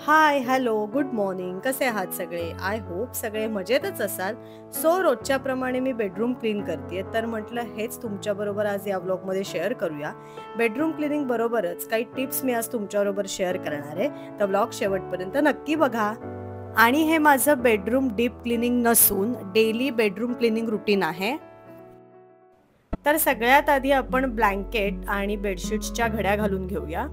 हाय, hello, good morning. कसे आहात सगळे? आय होप सगळे मजेतच असाल. सो रोजच्याप्रमाणे मी बेडरूम क्लीन करतेय, तर म्हटलं हेच तुमच्याबरोबर आज या व्लॉगमध्ये शेअर करूया. बेडरूम क्लिनिंग बरोबरच काही टिप्स मी आज तुमच्याबरोबर शेअर करणार आहे. तर व्लॉग शेवटपर्यंत नक्की बघा. आणि हे माझं बेडरूम डीप क्लिनिंग नसून डेली बेडरूम क्लिनिंग रुटीन आहे. तर सगळ्यात आधी आपण ब्लँकेट आणि बेडशीट्सच्या घड्या घालून घेऊया.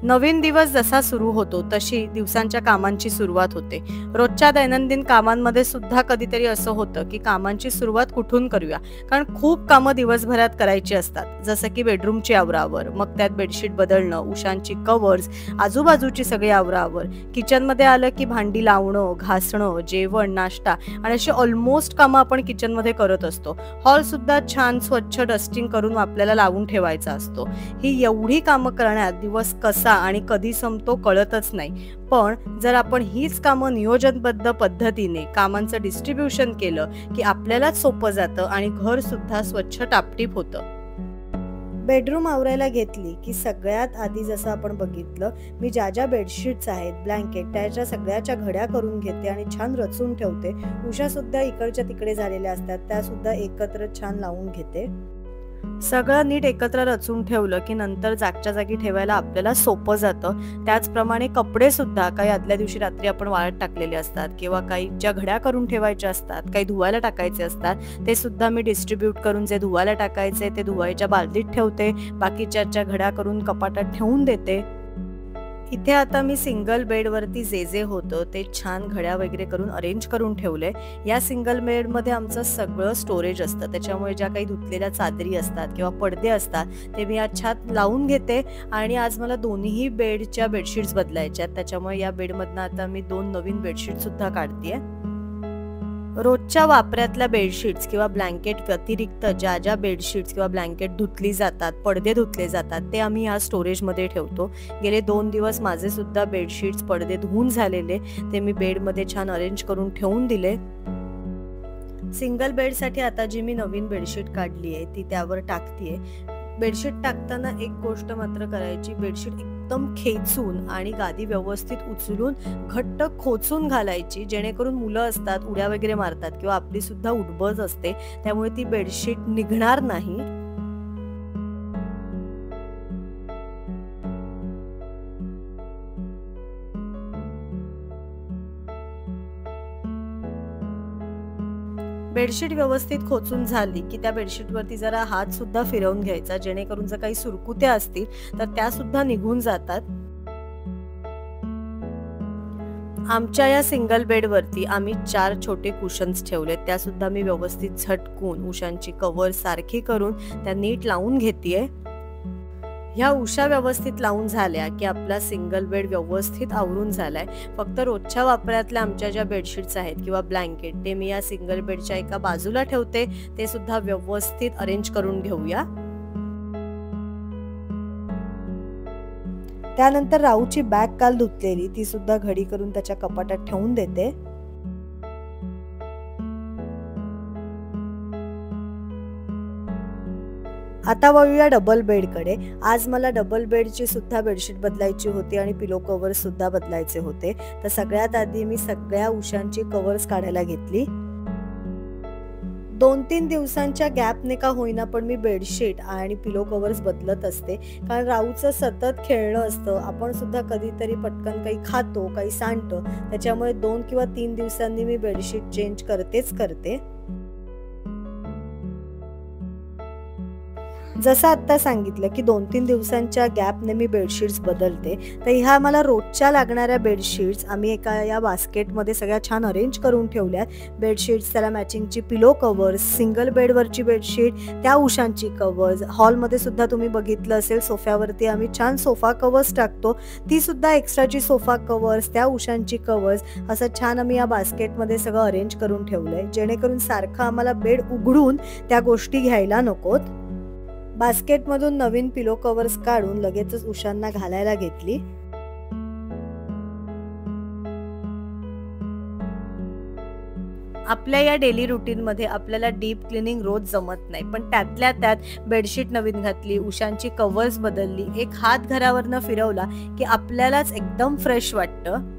नवीन दिवस जसा सुरू होतो तशी दिवसांच्या कामांची सुरुवात होते. रोजच्या दैनंदिन कामांमध्ये सुद्धा कधीतरी असं होतं की कामांची सुरुवात कुठून करूया, कारण खूप कामं दिवसभरात करायची असतात. जसं की बेडरूमची आवरावर, मग त्यात बेडशीट बदलणं, उशांची कव्हर्स, आजूबाजूची सगळी आवरावर, किचनमध्ये आलं की भांडी लावणं, घासणं, जेवण, नाश्ता आणि अशी ऑलमोस्ट कामं आपण किचनमध्ये करत असतो. हॉल सुद्धा छान स्वच्छ डस्टिंग करून आपल्याला लावून ठेवायचा असतो. ही एवढी कामं करण्यात दिवस कसा आणि कधी संपतो कळतच नाही. पण जर आपण हीच कामं नियोजनबद्ध पद्धतीने कामांचं डिस्ट्रीब्युशन केलं की आपल्यालाच सोपं जातं आणि घर सुद्धा स्वच्छ टापटीप होतं. बेडरूम आवरायला घेतली की सगळ्यात आधी जसं आपण बघितलं, मी ज्या बेडशीट्स आहेत, ब्लँकेट, त्याच्या सगळ्याच्या घड्या करून घेते आणि छान रचून ठेवते. उशा सुद्धा इकडच्या तिकडे झालेल्या असतात, त्या सुद्धा एकत्र छान लावून घेते. सगळं नीट एकत्र रचून ठेवलं की नंतर जागच्या जागी ठेवायला आपल्याला सोपं जातं. त्याचप्रमाणे कपडे सुद्धा काही आदल्या दिवशी रात्री आपण वाळत टाकलेले असतात किंवा काही ज्या घड्या करून ठेवायच्या असतात, काही धुवायला टाकायचे असतात, ते सुद्धा मी डिस्ट्रीब्यूट करून जे धुवायला टाकायचे ते धुवायच्या बालदीत ठेवते, बाकीच्या घड्या करून कपाटात ठेवून देते. इथे आता मी सिंगल बेडवरती जे होतं ते छान घड्या वगैरे करून अरेंज करून ठेवले. या सिंगल बेडमध्ये आमचं सगळं स्टोरेज असतं, त्याच्यामुळे ज्या काही धुतलेल्या चादरी असतात किंवा पडदे असतात ते मी आज छान लावून घेते. आणि आज मला दोन्ही बेडच्या बेडशीट्स बदलायच्या आहेत, त्याच्यामुळे या बेडमधनं आता मी 2 नवीन बेडशीटसुद्धा काढतेय. रोजच्या वापरातल्या बेडशीट्स किंवा ब्लँकेट व्यतिरिक्त ज्या बेडशीट्स किंवा ब्लँकेट धुतली जातात, पडदे धुतले जातात, ते आम्ही या स्टोरेजमध्ये ठेवतो. गेले 2 दिवस माझे सुद्धा बेडशीट्स, पडदे धुवून झालेले ते मी बेडमध्ये छान अरेंज करून ठेवून दिले. सिंगल बेडसाठी आता जी मी नवीन बेडशीट काढली आहे ती त्यावर टाकतीये. बेडशीट टाकताना एक गोष्ट मात्र करायची, बेडशीट एकदम खेचून आणि गादी व्यवस्थित उचलून घट्ट खोचून घालायची, जेणेकरून मुलं असतात, उड्या वगैरे मारतात किंवा आपली सुद्धा उठबस असते, त्यामुळे ती बेडशीट निघणार नाही. बेडशीट व्यवस्थित खोचून झाली की त्या बेडशीटवरती जरा हात सुद्धा फिरवून घ्यायचा, जेणेकरून जर काही सुरकुत्या असतील तर त्या सुद्धा निघून जातात. आमच्या या सिंगल बेडवरती आम्ही 4 छोटे कुशन्स ठेवलेत, त्या सुद्धा मी व्यवस्थित झटकून उशांची कव्हर सारखी करून त्या नीट लावून घेतेय. ह्या उशा व्यवस्थित लावून झाल्या की आपला सिंगल बेड व्यवस्थित आवरून झालाय. फक्त रोजच्या वापरातल्या आमच्या ज्या बेडशीट्स आहेत किंवा ब्लँकेट, ते मी या सिंगल बेडच्या एका बाजूला ठेवते, ते सुद्धा व्यवस्थित अरेंज करून घेऊया. त्यानंतर राऊची बॅग काल धुतलेली ती सुद्धा घडी करून त्याच्या कपाटात ठेवून देते. आता वळूया डबल बेडकडे. आज मला डबल बेडची सुद्धा बेडशीट बदलायची होती आणि पिलो कव्हर्स सुद्धा बदलायचे होते. तर सगळ्यात आधी मी सगळ्या उशांची कव्हर्स काढायला घेतली. 2-3 दिवसांच्या गॅपने का होईना पण मी बेडशीट आणि पिलो कव्हर्स बदलत असते, कारण राऊचं सतत खेळणं असतं, आपण सुद्धा कधीतरी पटकन काही खातो, काही सांडतो, त्याच्यामुळे 2 किंवा 3 दिवसांनी मी बेडशीट चेंज करतेच करते. जसं आत्ता सांगितलं की 2-3 दिवसांच्या गॅपने मी बेडशीट्स बदलते. तर ह्या मला रोजच्या लागणाऱ्या बेडशीट्स आम्ही एका या बास्केटमध्ये सगळ्या छान अरेंज करून ठेवल्यात. बेडशीट्स, त्याला मॅचिंगची पिलो कव्हर्स, सिंगल बेडवरची बेडशीट, त्या उशांची कव्हर्स. हॉलमध्ये सुद्धा तुम्ही बघितलं असेल, सोफ्यावरती आम्ही छान सोफा कव्हर्स टाकतो, ती सुद्धा एक्स्ट्राची सोफा कव्हर्स, त्या उशांची कव्हर्स, असं छान आम्ही या बास्केटमध्ये सगळं अरेंज करून ठेवलंय, जेणेकरून सारखं आम्हाला बेड उघडून त्या गोष्टी घ्यायला नकोत. बास्केटमधून नवीन पिलो कव्हर्स काढून लगेचच उशांना घालायला घेतली. आपल्या या डेली रुटीनमध्ये आपल्याला डीप क्लिनिंग रोज जमत नाही, पण त्यातल्या त्यात बेडशीट नवीन घातली, उशांची कव्हर्स बदलली, एक हात घरावरनं फिरवला की आपल्यालाच एकदम फ्रेश वाटतं.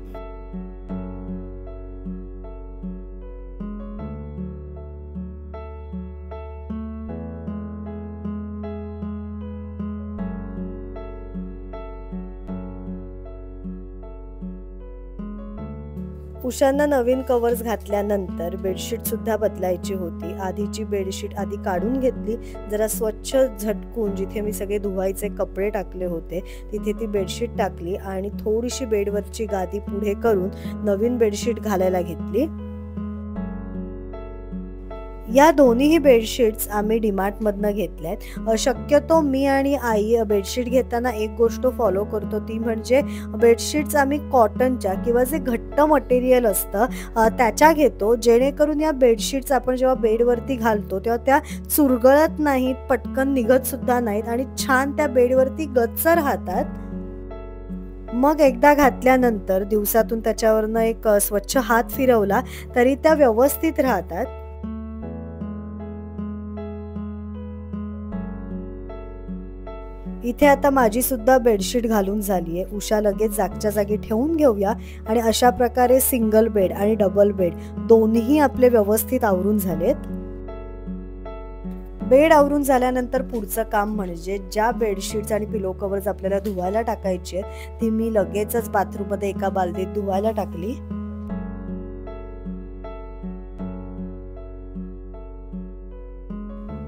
उशांना नवीन कव्हर्स घातल्यानंतर बेडशीट सुद्धा बदलायची होती. आधीची बेडशीट आधी काढून घेतली, जरा स्वच्छ झटकून जिथे मी सगळे धुवायचे कपडे टाकले होते तिथे ती बेडशीट टाकली आणि थोडीशी बेडवरची गादी पुढे करून नवीन बेडशीट घालायला घेतली. या दोन्हीही बेडशीट्स आम्ही डीमार्टमधनं घेतल्यात. शक्यतो मी आणि आई बेडशीट घेताना एक गोष्ट फॉलो करतो, ती म्हणजे बेडशीट्स आम्ही कॉटनच्या किंवा जे घट्ट मटेरियल असतं त्याच्या घेतो, जेणेकरून या बेडशीट्स आपण जेव्हा बेडवरती घालतो तेव्हा त्या चुरगळत नाहीत, पटकन निघत सुद्धा नाहीत आणि छान त्या बेडवरती गच्च राहतात. मग एकदा घातल्यानंतर दिवसातून त्याच्यावरनं एक स्वच्छ हात फिरवला तरी त्या व्यवस्थित राहतात. इथे आता माझी सुद्धा बेडशीट घालून झाली आहे. उषा लगेच जागच्या जागी ठेवून घेऊया आणि अशा प्रकारे सिंगल बेड आणि डबल बेड दोन्ही आपले व्यवस्थित आवरून झालेत. बेड आवरून झाल्यानंतर पुढचं काम म्हणजे ज्या बेडशीट्स आणि पिलो कव्हर्स आपल्याला धुवायला टाकायची आहेत ती मी लगेचच बाथरूममध्ये एका बालदीत धुवायला टाकली.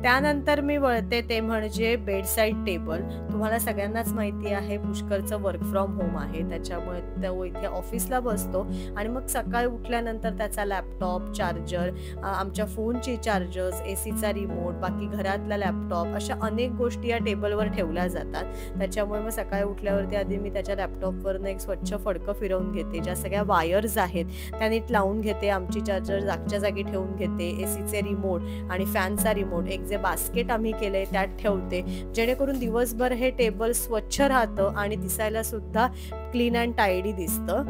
त्यानंतर मी वळते ते म्हणजे बेडसाईड टेबल. तुम्हाला सगळ्यांनाच माहिती आहे पुष्करचं वर्क फ्रॉम होम आहे, त्याच्यामुळे तो इथे ऑफिसला बसतो आणि मग सकाळी उठल्यानंतर त्याचा लॅपटॉप, चार्जर, आमच्या फोनची चार्जर्स, एसीचा रिमोट, बाकी घरातला लॅपटॉप अशा अनेक गोष्टी या टेबलवर ठेवल्या जातात. त्याच्यामुळे मग सकाळी उठल्यावरती आधी मी त्याच्या लॅपटॉपवरनं एक स्वच्छ फडकं फिरवून घेते, ज्या सगळ्या वायर्स आहेत त्या नीट लावून घेते, आमची चार्जर जागच्या जागी ठेवून घेते, एसीचे रिमोट आणि फॅनचा रिमोट एक जे बास्केट आम्ही केलंय त्यात ठेवते, जेणेकरून दिवसभर हे टेबल स्वच्छ राहतं आणि दिसायला सुद्धा क्लीन अँड टायडी दिसतं.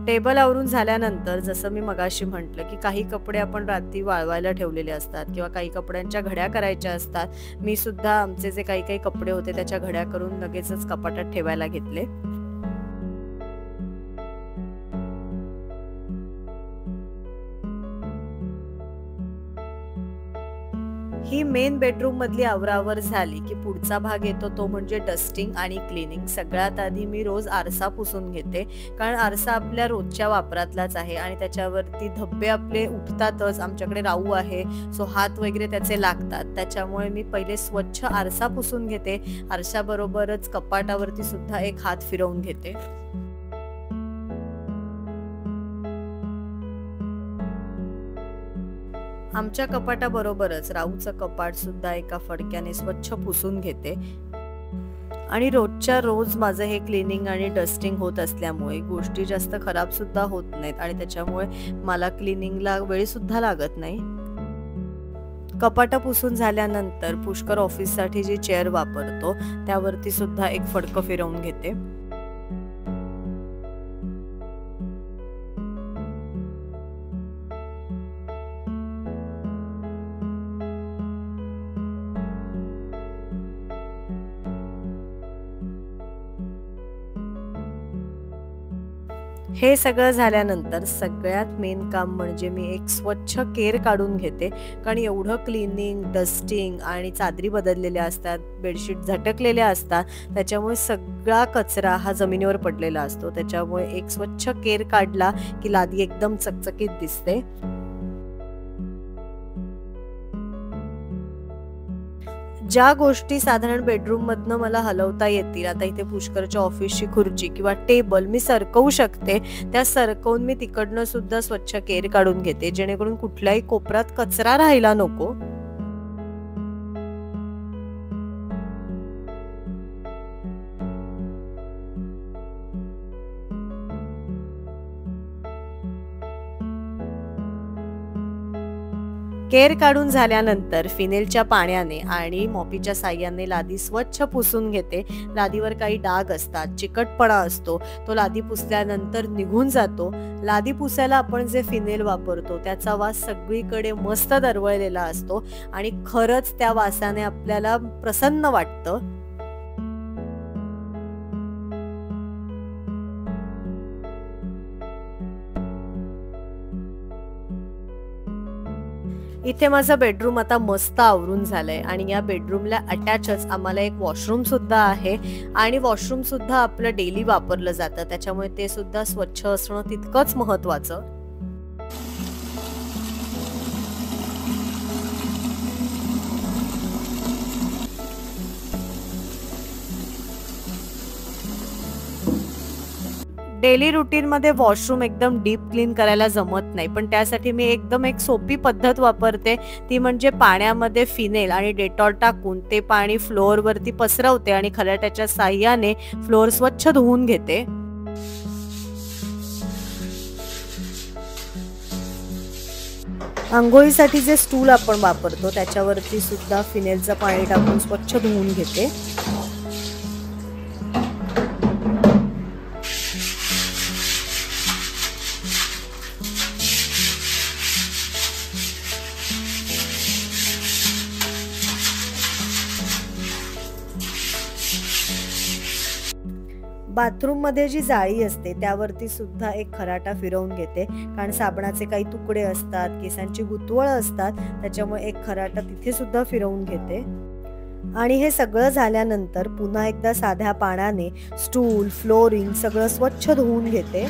टेबल आवरून झाल्यानंतर जसं मी मगाशी म्हटलं की काही कपडे आपण रात्री वाळवायला ठेवलेले असतात किंवा काही कपड्यांच्या घड्या करायच्या असतात. मी सुद्धा आमचे जे काही काही कपडे होते त्याच्या घड्या करून लगेचच कपाटात ठेवायला घेतले. ही मेन बेडरूम मधली आवरावर झाली की पुढचा भाग येतो तो म्हणजे डस्टिंग आणि क्लिनिंग. सगळ्यात आधी मी रोज आरसा पुसून घेते, कारण आरसा आपल्या रोजच्या वापरातलाच आहे आणि त्याच्यावरती धब्बे आपले उठतातच. आमच्याकडे राहू आहे, सो हात वगैरे त्याचे लागतात, त्याच्यामुळे मी पहिले स्वच्छ आरसा पुसून घेते. आरशाबरोबरच कपाटावरती सुद्धा एक हात फिरवून घेते. आमच्या कपाटाबरोबरच राऊचं कपाट सुद्धा एका फडक्याने स्वच्छ पुसून घेते. आणि रोजच्या रोज माझं हे क्लिनिंग आणि डस्टिंग होत असल्यामुळे गोष्टी जास्त खराब सुद्धा होत नाहीत आणि त्याच्यामुळे मला क्लिनिंगला वेळ सुद्धा लागत नाही. कपाटं पुसून झाल्यानंतर पुष्कर ऑफिससाठी जी चेअर वापरतो त्यावरती सुद्धा एक फडकं फिरवून घेते. हे सगळं झाल्यानंतर सगळ्यात मेन काम म्हणजे मी एक स्वच्छ केर काढून घेते, कारण एवढं क्लिनिंग, डस्टिंग आणि चादरी बदललेल्या असतात, बेडशीट झटकलेल्या असतात, त्याच्यामुळे सगळा कचरा हा जमिनीवर पडलेला असतो. त्याच्यामुळे एक स्वच्छ केर काढला की लादी एकदम चकचकीत दिसते. ज्या गोष्टी साधारण बेडरूम मधनं मला हलवता येतील, आता इथे पुष्करच्या ऑफिसची खुर्ची किंवा टेबल मी सरकवू शकते, त्या सरकवून मी तिकडनं सुद्धा स्वच्छ केर काढून घेते, जेणेकरून कुठल्याही कोपऱ्यात कचरा राहायला नको. केर काढून झाल्यानंतर फिनेलच्या पाण्याने आणि मॉपीच्या साह्याने लादी स्वच्छ पुसून घेते। लादीवर काही डाग असतात, चिकटपणा असतो, तो लादी पुसल्यानंतर निघून जातो। लादी पुसायला आपण जे फिनेल वापरतो त्याचा वास सगळीकडे मस्त दरवळलेला असतो आणि खरंच त्या वासाने आपल्याला प्रसन्न वाटतं। इथे माझा बेडरूम आता मस्त आवरून झालंय आणि या बेडरूमला अटॅचच आम्हाला एक वॉशरूम सुद्धा आहे आणि वॉशरूम सुद्धा आपलं डेली वापरलं जातं, त्याच्यामुळे ते सुद्धा स्वच्छ असणं तितकंच महत्वाचं। डेली रुटीन मध्ये वॉशरूम एकदम डीप क्लीन करायला जमत नाही, पण त्यासाठी मी एकदम एक सोपी पद्धत वापरते, ती म्हणजे पाण्यामध्ये फिनेल आणि डेटॉल टाकून ते पाणी फ्लोअर वरती पसरवते आणि खराट्याच्या साह्याने फ्लोअर स्वच्छ धुवून घेते। आंघोळीसाठी जे स्टूल आपण वापरतो त्याच्यावरती सुद्धा फिनेलचं पाणी टाकून स्वच्छ धुवून घेते। बाथरूम मध्ये जी जाळी असते त्यावरती सुद्धा एक खराटा फिरवून घेते, कारण साबणाचे काही तुकडे असतात, केसांची गुतवळ असतात, त्याच्यामुळे एक खराटा तिथे सुद्धा फिरवून घेते। आणि हे सगळं झाल्यानंतर पुन्हा एकदा साध्या पाण्याने स्टूल, फ्लोरिंग सगळं स्वच्छ धुवून घेते।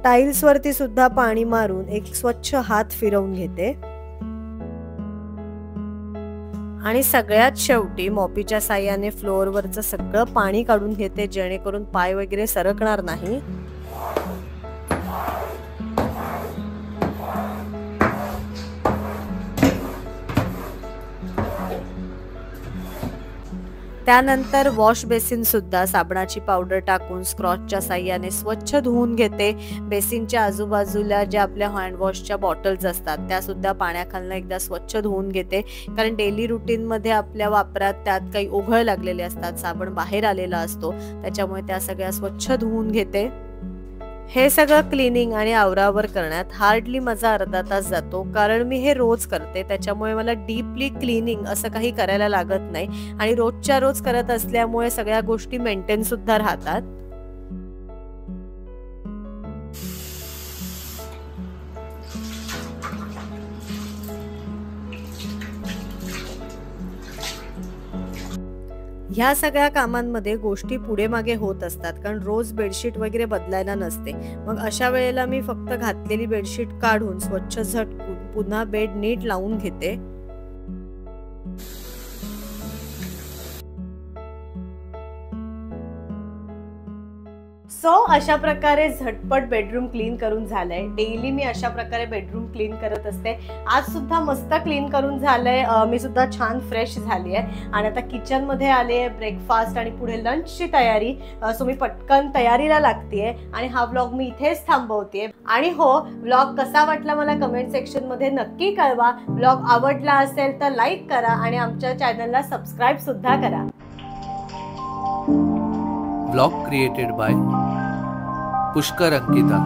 टाइल्स वरती सुद्धा पाणी मारून एक स्वच्छ हात फिरवून घेते आणि सगळ्यात शेवटी मॉपीच्या साह्याने फ्लोअर वरचं सगळं पाणी काढून घेते, जेणेकरून पाय वगैरे सरकणार नाही। त्यानंतर वॉश बेसिन सुद्धा साबणाची पावडर टाकून स्क्रॉचच्या साह्याने स्वच्छ धुवून घेते। बेसिनच्या आजूबाजूला ज्या आपल्या हँडवॉशच्या बॉटल्स असतात त्या सुद्धा पाण्याखालनं एकदा स्वच्छ धुवून घेते, कारण डेली रुटीन मध्ये आपल्या वापरात त्यात काही ओघळ लागलेले असतात, साबण बाहेर आलेला असतो, त्याच्यामुळे त्या सगळ्या स्वच्छ धुवून घेते। हे सगळं क्लिनिंग आणि आवरावर करण्यात हार्डली माझा अर्धा तास जातो, कारण मी हे रोज करते, त्याच्यामुळे मला डीपली क्लिनिंग असं काही करायला लागत नाही आणि रोजच्या रोज करत असल्यामुळे सगळ्या गोष्टी मेंटेन सुद्धा राहतात। ह्या सगळ्या कामांमध्ये गोष्टी पुढे मागे होत असतात, कारण रोज बेडशीट वगैरे बदलायला नसते। मग अशा वेळेला मी फक्त घातलेली बेडशीट काढून स्वच्छ झटकून पुन्हा बेड नीट लावून घेते। सो अशा प्रकारे झटपट बेडरूम क्लीन करून झालंय। डेली मी अशा प्रकारे बेडरूम क्लीन करत असते। आज सुद्धा मस्त क्लीन करून झालंय, मी सुद्धा छान फ्रेश झाली आहे आणि आता किचन मध्ये आले आहे ब्रेकफास्ट आणि पुढे लंचची तयारी। सो मी पटकन तयारीला लागतेय आणि हा व्लॉग मी इथेच थांबवतेय। आणि हो, व्लॉग कसा वाटला मला कमेंट सेक्शन मध्ये नक्की कळवा। व्लॉग आवडला असेल तर लाईक करा आणि आमच्या चॅनलला सबस्क्राईब सुद्धा करा। Vlog created by Pushkar Ankita.